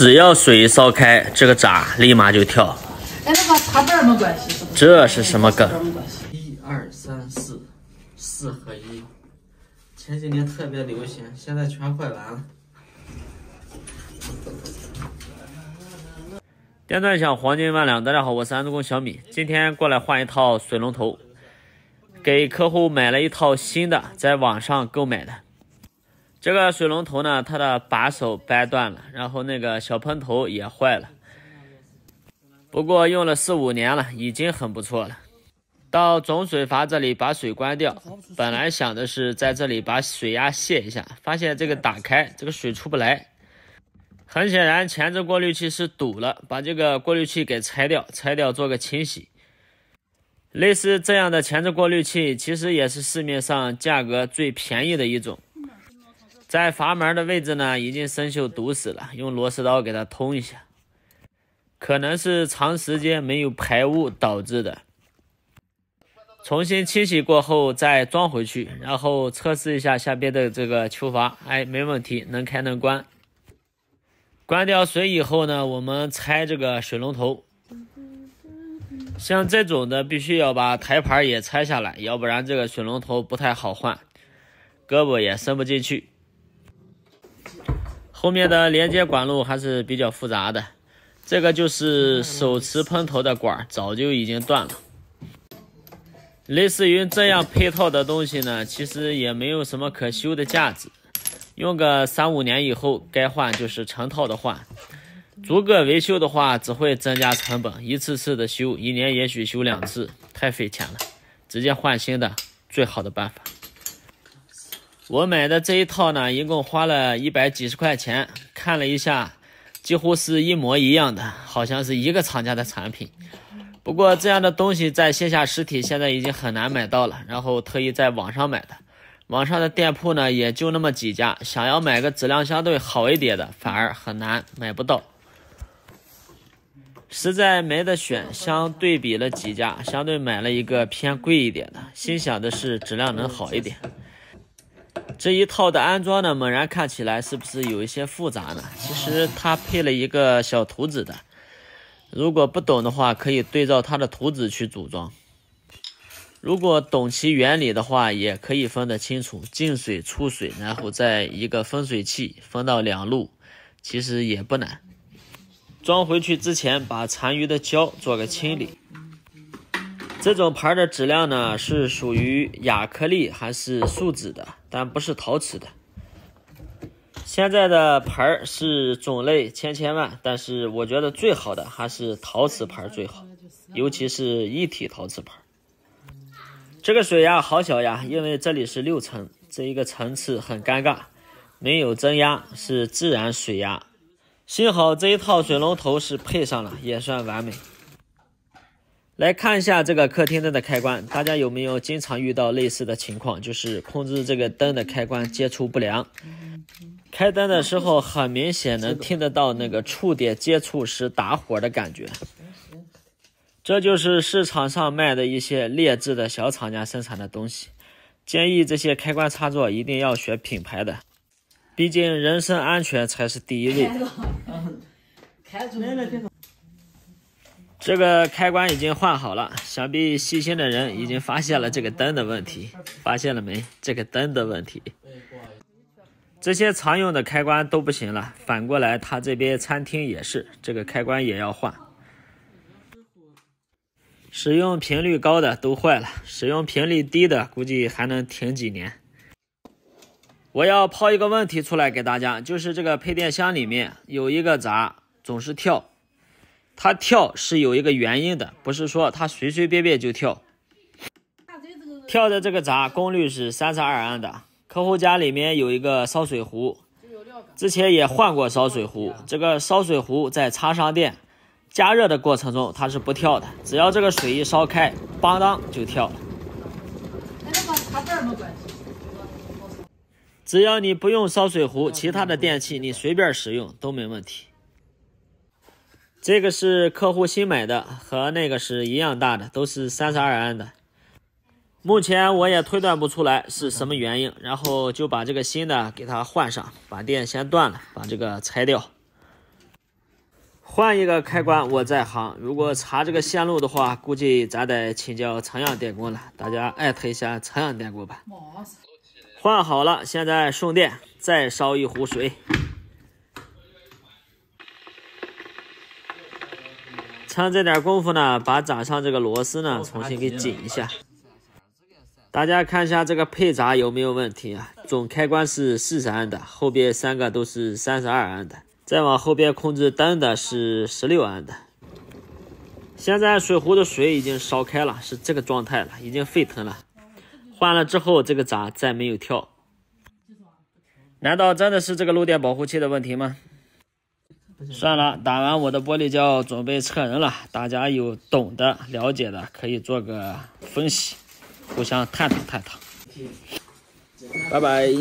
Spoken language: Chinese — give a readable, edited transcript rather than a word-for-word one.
只要水一烧开，这个闸立马就跳。哎，那个插板没关系，这是什么梗？1、2、3、4，4合1。前几年特别流行，现在全坏完了。电钻响，黄金万两。大家好，我是安助工小米，今天过来换一套水龙头，给客户买了一套新的，在网上购买的。这个水龙头呢，它的把手掰断了，然后那个小喷头也坏了。不过用了4、5年了，已经很不错了。到总水阀这里把水关掉，本来想的是在这里把水压泄一下，发现这个打开，这个水出不来。很显然前置过滤器是堵了，把这个过滤器给拆掉做个清洗。类似这样的前置过滤器其实也是市面上价格最便宜的一种。在阀门的位置呢，已经生锈堵死了，用螺丝刀给它通一下。可能是长时间没有排污导致的。重新清洗过后再装回去，然后测试一下下边的这个球阀，哎，没问题，能开能关。关掉水以后呢，我们拆这个水龙头。像这种的必须要把台盘也拆下来，要不然这个水龙头不太好换，胳膊也伸不进去。后面的连接管路还是比较复杂的，这个就是手持喷头的管，早就已经断了。类似于这样配套的东西呢，其实也没有什么可修的价值，用个3、5年以后该换就是成套的换。逐个维修的话只会增加成本，一次次的修，1年也许修2次，太费钱了，直接换新的最好的办法。我买的这一套呢，一共花了100几十块钱，看了一下几乎是一模一样的，好像是一个厂家的产品。不过这样的东西在线下实体现在已经很难买到了，然后特意在网上买的。网上的店铺呢也就那么几家，想要买个质量相对好一点的反而很难，买不到。实在没得选，相对比了几家，相对买了一个偏贵一点的，心想的是质量能好一点。这一套的安装呢，猛然看起来是不是有一些复杂呢？其实它配了一个小图纸的，如果不懂的话，可以对照它的图纸去组装。如果懂其原理的话，也可以分得清楚进水、出水，然后再一个分水器分到2路，其实也不难。装回去之前，把残余的胶做个清理。这种盘的质量呢，是属于亚克力还是树脂的，但不是陶瓷的。现在的盘是种类千万，但是我觉得最好的还是陶瓷盘最好，尤其是一体陶瓷盘。这个水压好小呀，因为这里是6层，这一个层次很尴尬，没有增压，是自然水压。幸好这一套水龙头是配上了，也算完美。来看一下这个客厅灯的开关，大家有没有经常遇到类似的情况，就是控制这个灯的开关接触不良。开灯的时候很明显能听得到那个触点接触时打火的感觉，这就是市场上卖的一些劣质的小厂家生产的东西。建议这些开关插座一定要选品牌的，毕竟人身安全才是第一位。这个开关已经换好了，想必细心的人已经发现了这个灯的问题。发现了没？这个灯的问题。这些常用的开关都不行了，反过来他这边餐厅也是，这个开关也要换。使用频率高的都坏了，使用频率低的估计还能挺几年。我要抛一个问题出来给大家，就是这个配电箱里面有一个闸总是跳，它跳是有一个原因的，不是说它随随便便就跳。跳的这个闸功率是32安的，客户家里面有一个烧水壶，之前也换过烧水壶，这个烧水壶在插上电加热的过程中它是不跳的，只要这个水一烧开，邦当就跳了。只要你不用烧水壶，其他的电器你随便使用都没问题。这个是客户新买的，和那个是一样大的，都是32安的。目前我也推断不出来是什么原因，然后就把这个新的给它换上，把电先断了，把这个拆掉。换一个开关我在行，如果查这个线路的话，估计咱得请教长阳电工了。大家艾特一下长阳电工吧。换好了，现在送电，再烧一壶水。趁这点功夫呢，把闸上这个螺丝呢重新给紧一下。大家看一下这个配闸有没有问题啊？总开关是40安的，后边3个都是32安的，再往后边控制灯的是16安的。现在水壶的水已经烧开了，是这个状态了，已经沸腾了。换了之后，这个闸再没有跳。难道真的是这个漏电保护器的问题吗？算了，打完我的玻璃胶，准备撤人了。大家有懂的、了解的，可以做个分析，互相探讨探讨。拜拜。